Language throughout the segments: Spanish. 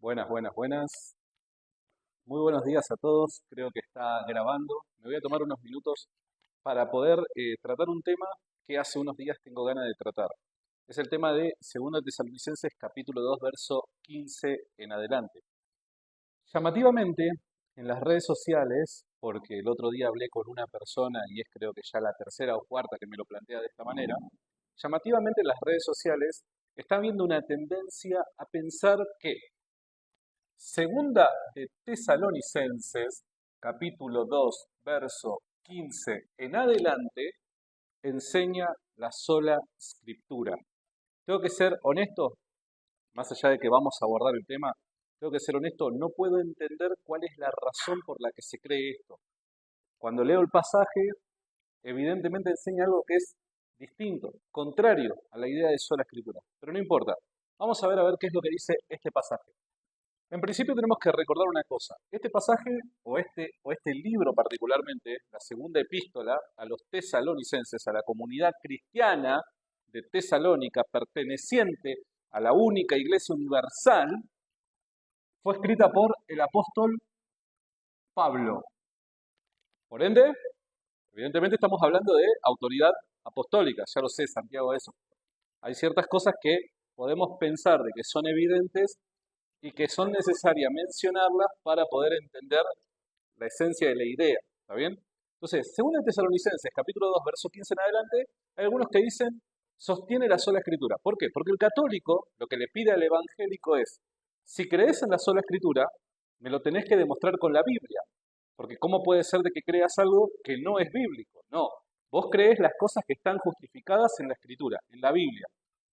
Buenas, buenas, buenas. Muy buenos días a todos. Creo que está grabando. Me voy a tomar unos minutos para poder tratar un tema que hace unos días tengo ganas de tratar. Es el tema de 2 Tesalonicenses capítulo 2, verso 15 en adelante. Llamativamente, en las redes sociales, porque el otro día hablé con una persona y es creo que ya la tercera o cuarta que me lo plantea de esta manera, llamativamente en las redes sociales está habiendo una tendencia a pensar que Segunda de Tesalonicenses, capítulo 2, verso 15 en adelante, enseña la sola escritura. Tengo que ser honesto, más allá de que vamos a abordar el tema, tengo que ser honesto, no puedo entender cuál es la razón por la que se cree esto. Cuando leo el pasaje, evidentemente enseña algo que es distinto, contrario a la idea de sola escritura. Pero no importa. Vamos a ver qué es lo que dice este pasaje. En principio tenemos que recordar una cosa. Este pasaje, o este libro particularmente, la segunda epístola a los tesalonicenses, a la comunidad cristiana de Tesalónica, perteneciente a la única iglesia universal, fue escrita por el apóstol Pablo. Por ende, evidentemente estamos hablando de autoridad apostólica, ya lo sé, Santiago, eso. Hay ciertas cosas que podemos pensar de que son evidentes y que son necesarias mencionarlas para poder entender la esencia de la idea. ¿Está bien? Entonces, según el Tesalonicenses, capítulo 2, verso 15 en adelante, hay algunos que dicen, sostiene la sola escritura. ¿Por qué? Porque el católico lo que le pide al evangélico es, si crees en la sola escritura, me lo tenés que demostrar con la Biblia. Porque ¿cómo puede ser de que creas algo que no es bíblico? No, vos crees las cosas que están justificadas en la escritura, en la Biblia.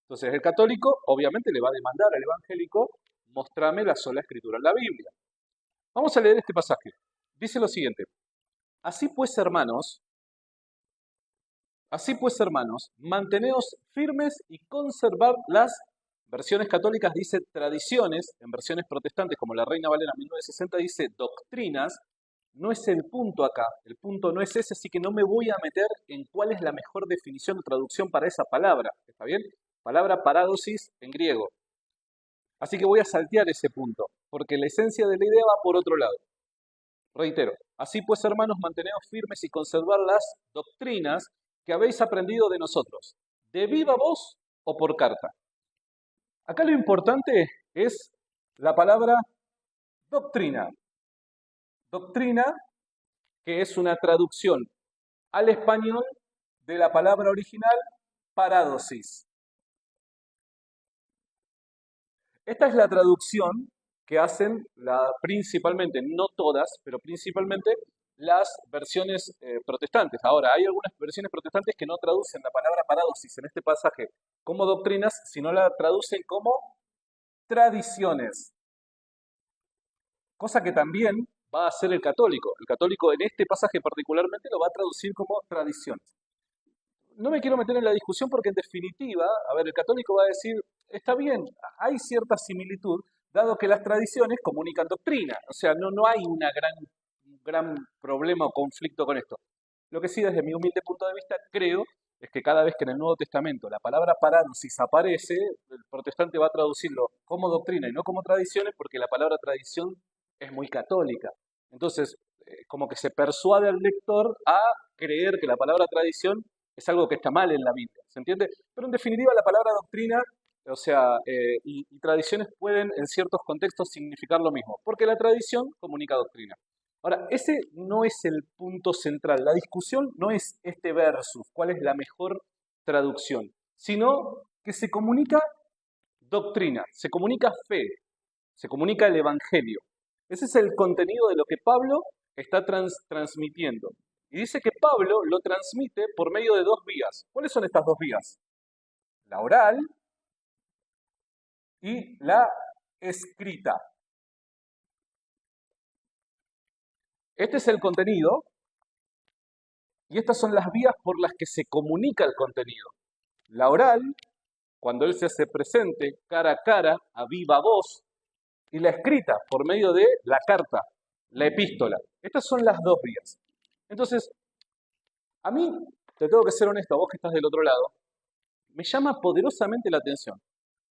Entonces el católico obviamente le va a demandar al evangélico, mostrame la sola escritura en la Biblia. Vamos a leer este pasaje. Dice lo siguiente, así pues hermanos, así pues hermanos, manteneos firmes y conservad las versiones católicas dice tradiciones, en versiones protestantes como la Reina Valera 1960 dice doctrinas. No es el punto acá, el punto no es ese, así que no me voy a meter en cuál es la mejor definición o traducción para esa palabra, ¿está bien? Palabra parádosis en griego. Así que voy a saltear ese punto, porque la esencia de la idea va por otro lado. Reitero, así pues hermanos, manteneos firmes y conservad las doctrinas que habéis aprendido de nosotros, de viva voz o por carta. Acá lo importante es la palabra doctrina. Doctrina, que es una traducción al español de la palabra original parádosis. Esta es la traducción que hacen principalmente, no todas, pero principalmente las versiones protestantes. Ahora, hay algunas versiones protestantes que no traducen la palabra parádosis en este pasaje como doctrinas, sino la traducen como tradiciones, cosa que también va a hacer el católico. El católico en este pasaje particularmente lo va a traducir como tradiciones. No me quiero meter en la discusión porque en definitiva, a ver, el católico va a decir, está bien, hay cierta similitud, dado que las tradiciones comunican doctrina. O sea, no hay un gran problema o conflicto con esto. Lo que sí, desde mi humilde punto de vista, creo es que cada vez que en el Nuevo Testamento la palabra parádosis aparece, el protestante va a traducirlo como doctrina y no como tradiciones porque la palabra tradición es muy católica. Entonces, como que se persuade al lector a creer que la palabra tradición es algo que está mal en la Biblia, ¿se entiende? Pero en definitiva la palabra doctrina, o sea, y tradiciones pueden en ciertos contextos significar lo mismo, porque la tradición comunica doctrina. Ahora, ese no es el punto central. La discusión no es este versus, cuál es la mejor traducción, sino que se comunica doctrina, se comunica fe, se comunica el evangelio. Ese es el contenido de lo que Pablo está transmitiendo. Y dice que Pablo lo transmite por medio de dos vías. ¿Cuáles son estas dos vías? La oral y la escrita. Este es el contenido y estas son las vías por las que se comunica el contenido. La oral, cuando él se hace presente cara a cara, a viva voz, y la escrita por medio de la carta, la epístola. Estas son las dos vías. Entonces, a mí, te tengo que ser honesto, a vos que estás del otro lado, me llama poderosamente la atención.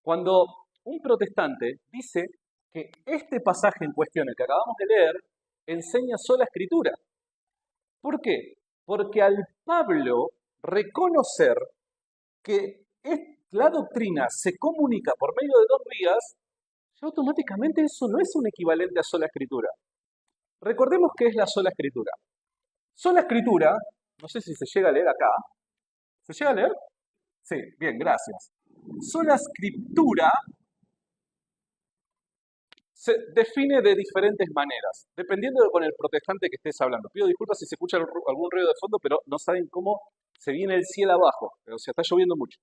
Cuando un protestante dice que este pasaje en cuestión, el que acabamos de leer, enseña sola escritura. ¿Por qué? Porque al Pablo reconocer que la doctrina se comunica por medio de dos vías, ya automáticamente eso no es un equivalente a sola escritura. Recordemos qué es la sola escritura. Sola escritura, no sé si se llega a leer acá. ¿Se llega a leer? Sí, bien, gracias. Sola escritura se define de diferentes maneras, dependiendo de con el protestante que estés hablando. Pido disculpas si se escucha algún ruido de fondo, pero no saben cómo se viene el cielo abajo, pero se está lloviendo mucho.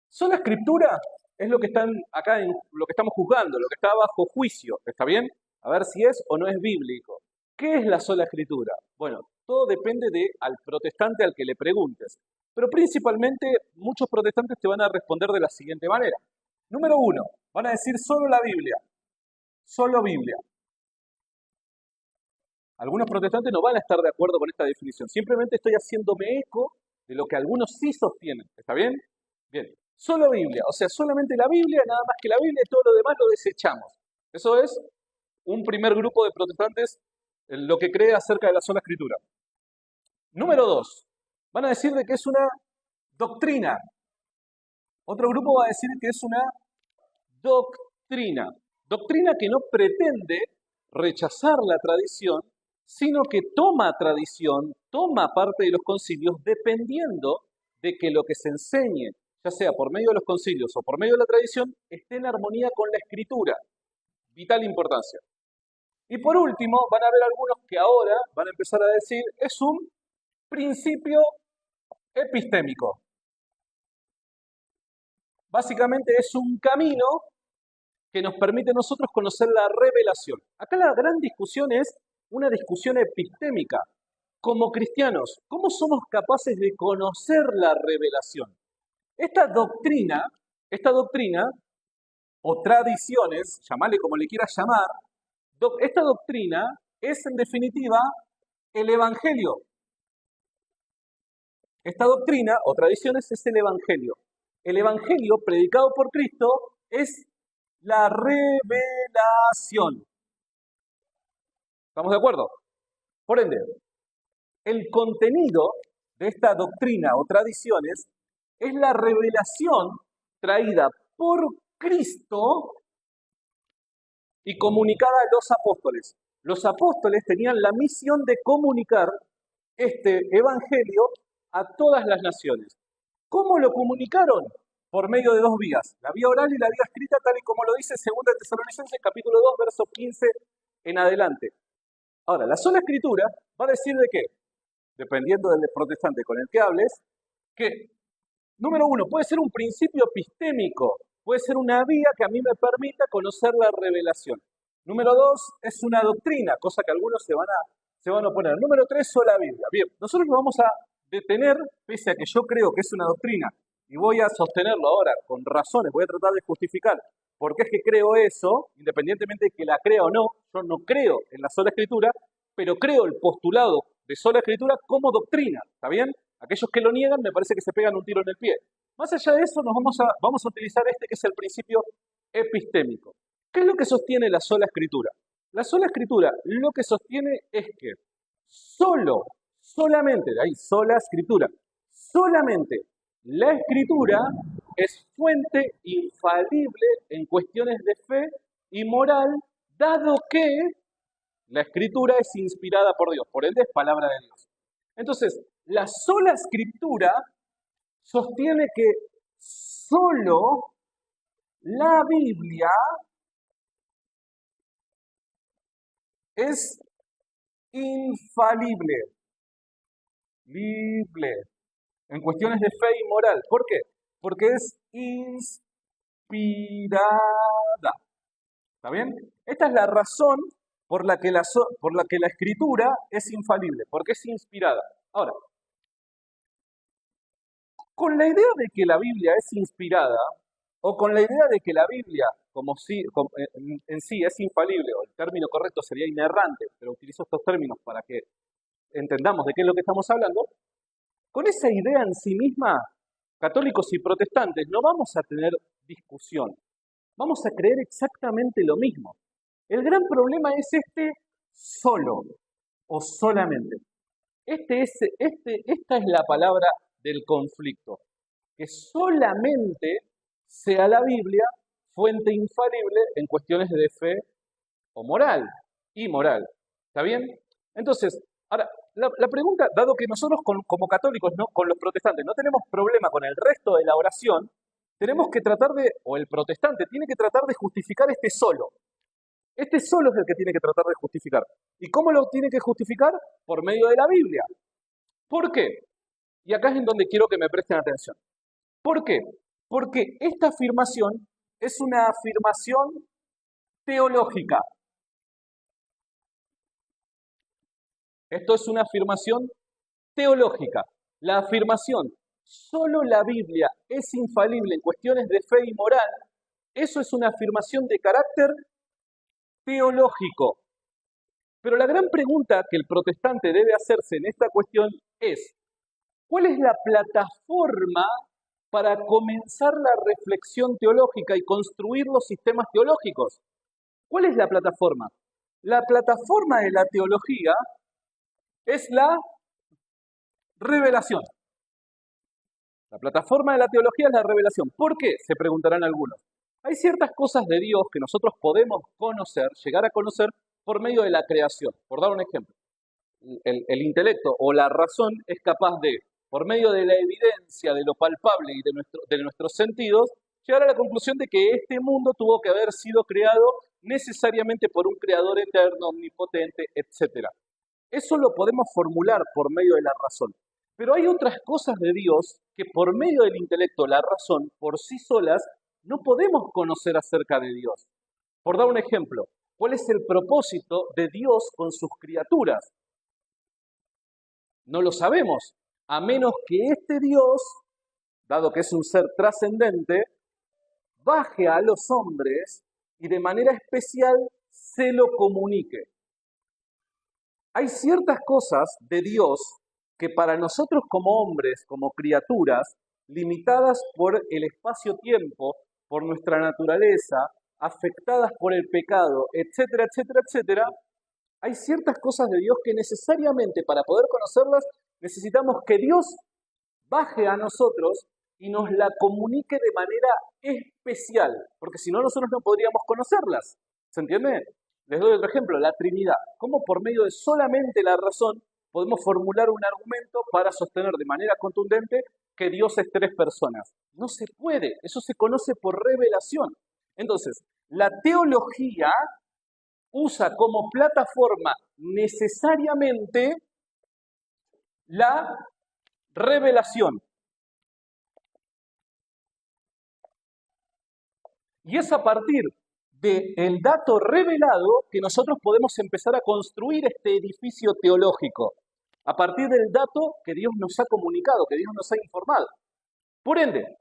Sola escritura es lo que están acá en lo que estamos juzgando, lo que está bajo juicio, ¿está bien? A ver si es o no es bíblico. ¿Qué es la sola escritura? Bueno, todo depende de al protestante al que le preguntes. Pero principalmente muchos protestantes te van a responder de la siguiente manera. Número uno, van a decir solo la Biblia. Solo Biblia. Algunos protestantes no van a estar de acuerdo con esta definición. Simplemente estoy haciéndome eco de lo que algunos sí sostienen. ¿Está bien? Bien. Solo Biblia. O sea, solamente la Biblia, nada más que la Biblia y todo lo demás lo desechamos. Eso es un primer grupo de protestantes en lo que cree acerca de la sola escritura. Número dos. Van a decir de que es una doctrina. Otro grupo va a decir que es una doctrina. Doctrina que no pretende rechazar la tradición, sino que toma tradición, toma parte de los concilios, dependiendo de que lo que se enseñe, ya sea por medio de los concilios o por medio de la tradición, esté en armonía con la escritura. Vital importancia. Y por último, van a haber algunos que ahora van a empezar a decir, es un principio epistémico. Básicamente es un camino que nos permite a nosotros conocer la revelación. Acá la gran discusión es una discusión epistémica. Como cristianos, ¿cómo somos capaces de conocer la revelación? Esta doctrina o tradiciones, llamale como le quieras llamar, esta doctrina es en definitiva el Evangelio. Esta doctrina o tradiciones es el Evangelio. El Evangelio predicado por Cristo es la revelación. ¿Estamos de acuerdo? Por ende, el contenido de esta doctrina o tradiciones es la revelación traída por Cristo y comunicada a los apóstoles. Los apóstoles tenían la misión de comunicar este evangelio a todas las naciones. ¿Cómo lo comunicaron? Por medio de dos vías, la vía oral y la vía escrita, tal y como lo dice 2 Tesalonicenses, capítulo 2, versos 15 en adelante. Ahora, la sola escritura va a decir de qué, dependiendo del protestante con el que hables, que, número uno, puede ser un principio epistémico, puede ser una vía que a mí me permita conocer la revelación. Número dos, es una doctrina, cosa que algunos se van a oponer. Número tres, sola Biblia. Bien, nosotros lo vamos a detener, pese a que yo creo que es una doctrina, y voy a sostenerlo ahora con razones, voy a tratar de justificar por qué es que creo eso, independientemente de que la crea o no. Yo no creo en la sola escritura, pero creo el postulado de sola escritura como doctrina, ¿está bien? Aquellos que lo niegan me parece que se pegan un tiro en el pie. Más allá de eso, vamos a utilizar este que es el principio epistémico. ¿Qué es lo que sostiene la sola escritura? La sola escritura lo que sostiene es que solamente, de ahí, sola escritura, solamente la escritura es fuente infalible en cuestiones de fe y moral, dado que la escritura es inspirada por Dios, por ende es palabra de Dios. Entonces, la sola escritura sostiene que solo la Biblia es infalible, en cuestiones de fe y moral. ¿Por qué? Porque es inspirada. ¿Está bien? Esta es la razón por la que la escritura es infalible, porque es inspirada. Ahora, con la idea de que la Biblia es inspirada, o con la idea de que la Biblia en sí es infalible, o el término correcto sería inerrante, pero utilizo estos términos para que entendamos de qué es lo que estamos hablando, con esa idea en sí misma, católicos y protestantes no vamos a tener discusión, vamos a creer exactamente lo mismo. El gran problema es este solo o solamente. Esta es la palabra del conflicto. Que solamente sea la Biblia fuente infalible en cuestiones de fe o moral y moral. ¿Está bien? Entonces, ahora, la pregunta, dado que nosotros como católicos, ¿no? Con los protestantes, no tenemos problema con el resto de la oración, tenemos que tratar de, o el protestante tiene que tratar de justificar este solo. Este solo es el que tiene que tratar de justificar. ¿Y cómo lo tiene que justificar? Por medio de la Biblia. ¿Por qué? Y acá es en donde quiero que me presten atención. ¿Por qué? Porque esta afirmación es una afirmación teológica. Esto es una afirmación teológica. La afirmación, solo la Biblia es infalible en cuestiones de fe y moral, eso es una afirmación de carácter teológico. Pero la gran pregunta que el protestante debe hacerse en esta cuestión es, ¿cuál es la plataforma para comenzar la reflexión teológica y construir los sistemas teológicos? ¿Cuál es la plataforma? La plataforma de la teología es la revelación. La plataforma de la teología es la revelación. ¿Por qué? Se preguntarán algunos. Hay ciertas cosas de Dios que nosotros podemos conocer, llegar a conocer, por medio de la creación. Por dar un ejemplo, el intelecto o la razón es capaz de, por medio de la evidencia, de lo palpable y de nuestros sentidos, llegar a la conclusión de que este mundo tuvo que haber sido creado necesariamente por un creador eterno, omnipotente, etc. Eso lo podemos formular por medio de la razón. Pero hay otras cosas de Dios que por medio del intelecto, la razón, por sí solas, no podemos conocer acerca de Dios. Por dar un ejemplo, ¿cuál es el propósito de Dios con sus criaturas? No lo sabemos, a menos que este Dios, dado que es un ser trascendente, baje a los hombres y de manera especial se lo comunique. Hay ciertas cosas de Dios que para nosotros como hombres, como criaturas, limitadas por el espacio-tiempo, por nuestra naturaleza, afectadas por el pecado, etcétera, etcétera, etcétera, hay ciertas cosas de Dios que necesariamente para poder conocerlas necesitamos que Dios baje a nosotros y nos la comunique de manera especial, porque si no nosotros no podríamos conocerlas. ¿Se entiende? Les doy otro ejemplo, la Trinidad. ¿Cómo por medio de solamente la razón podemos formular un argumento para sostener de manera contundente que Dios es tres personas? No se puede, eso se conoce por revelación. Entonces, la teología usa como plataforma necesariamente la revelación. Y es a partir del dato revelado que nosotros podemos empezar a construir este edificio teológico, a partir del dato que Dios nos ha comunicado, que Dios nos ha informado. Por ende,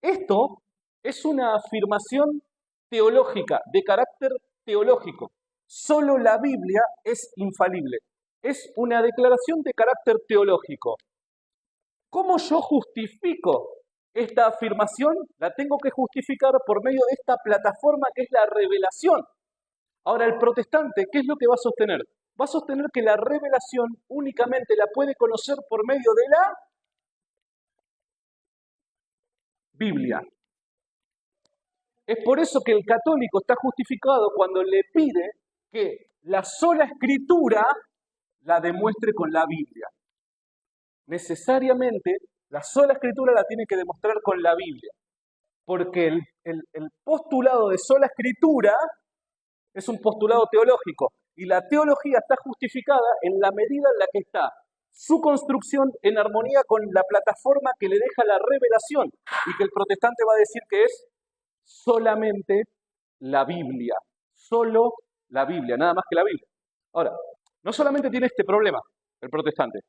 esto es una afirmación teológica, de carácter teológico. Solo la Biblia es infalible. Es una declaración de carácter teológico. ¿Cómo yo justifico esta afirmación? La tengo que justificar por medio de esta plataforma que es la revelación. Ahora, el protestante, ¿qué es lo que va a sostener? Va a sostener que la revelación únicamente la puede conocer por medio de la Biblia. Es por eso que el católico está justificado cuando le pide que la sola escritura la demuestre con la Biblia. Necesariamente, la sola escritura la tiene que demostrar con la Biblia. Porque el postulado de sola escritura es un postulado teológico. Y la teología está justificada en la medida en la que está su construcción en armonía con la plataforma que le deja la revelación. Y que el protestante va a decir que es solamente la Biblia. Solo la Biblia, nada más que la Biblia. Ahora, no solamente tiene este problema el protestante,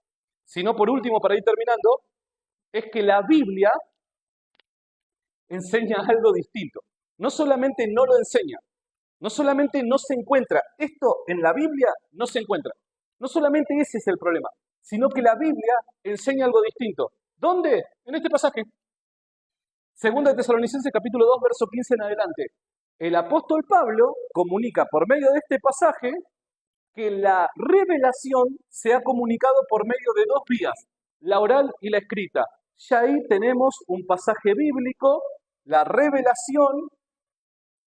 sino por último, para ir terminando, es que la Biblia enseña algo distinto. No solamente no lo enseña, no solamente no se encuentra, esto en la Biblia no se encuentra. No solamente ese es el problema, sino que la Biblia enseña algo distinto. ¿Dónde? En este pasaje. Segunda de Tesalonicenses capítulo 2, verso 15 en adelante. El apóstol Pablo comunica por medio de este pasaje que la revelación se ha comunicado por medio de dos vías, la oral y la escrita. Ya ahí tenemos un pasaje bíblico, la revelación,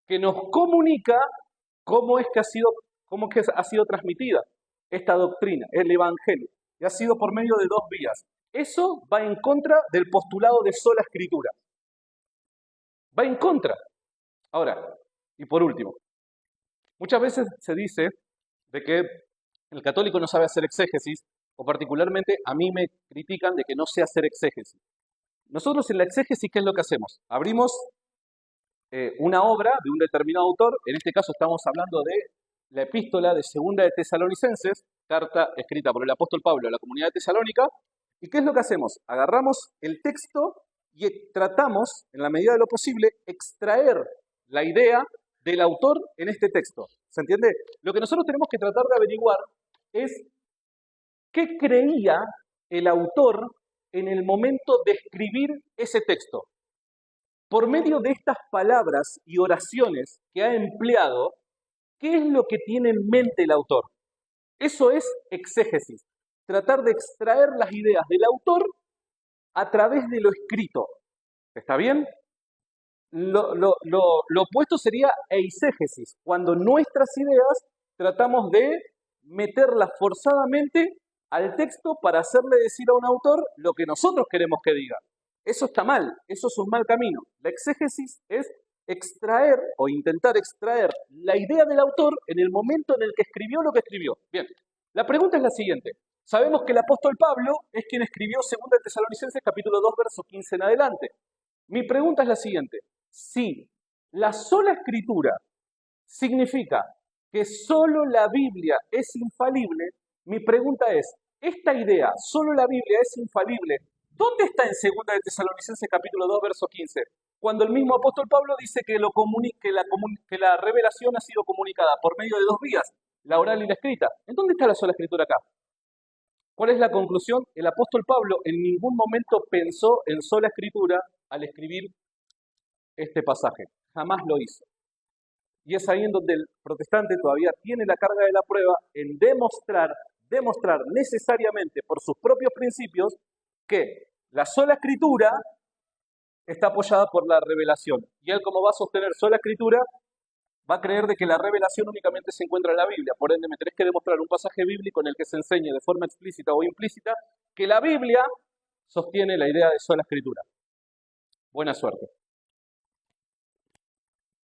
que nos comunica cómo es que ha sido transmitida esta doctrina, el Evangelio, y ha sido por medio de dos vías. Eso va en contra del postulado de sola escritura. Va en contra. Ahora, y por último, muchas veces se dice de que el católico no sabe hacer exégesis, o particularmente a mí me critican de que no sé hacer exégesis. Nosotros en la exégesis, ¿qué es lo que hacemos? Abrimos una obra de un determinado autor, en este caso estamos hablando de la epístola de Segunda de Tesalonicenses, carta escrita por el apóstol Pablo a la comunidad de Tesalónica, ¿y qué es lo que hacemos? Agarramos el texto y tratamos, en la medida de lo posible, extraer la idea del autor en este texto. ¿Se entiende? Lo que nosotros tenemos que tratar de averiguar es qué creía el autor en el momento de escribir ese texto. Por medio de estas palabras y oraciones que ha empleado, ¿qué es lo que tiene en mente el autor? Eso es exégesis. Tratar de extraer las ideas del autor a través de lo escrito. ¿Está bien? Lo opuesto sería eisegesis, cuando nuestras ideas tratamos de meterlas forzadamente al texto para hacerle decir a un autor lo que nosotros queremos que diga. Eso está mal, eso es un mal camino. La exégesis es extraer o intentar extraer la idea del autor en el momento en el que escribió lo que escribió. Bien, la pregunta es la siguiente. Sabemos que el apóstol Pablo es quien escribió 2 Tesalonicenses capítulo 2, verso 15 en adelante. Mi pregunta es la siguiente. Si la sola escritura significa que solo la Biblia es infalible, mi pregunta es, esta idea, solo la Biblia es infalible, ¿dónde está en 2 de Tesalonicenses capítulo 2, verso 15? Cuando el mismo apóstol Pablo dice que la revelación ha sido comunicada por medio de dos vías, la oral y la escrita. ¿En dónde está la sola escritura acá? ¿Cuál es la conclusión? El apóstol Pablo en ningún momento pensó en sola escritura al escribir este pasaje. Jamás lo hizo. Y es ahí en donde el protestante todavía tiene la carga de la prueba en demostrar necesariamente por sus propios principios que la sola escritura está apoyada por la revelación. Y él, como va a sostener sola escritura, va a creer de que la revelación únicamente se encuentra en la Biblia. Por ende, me tenés que demostrar un pasaje bíblico en el que se enseñe de forma explícita o implícita que la Biblia sostiene la idea de sola escritura. Buena suerte.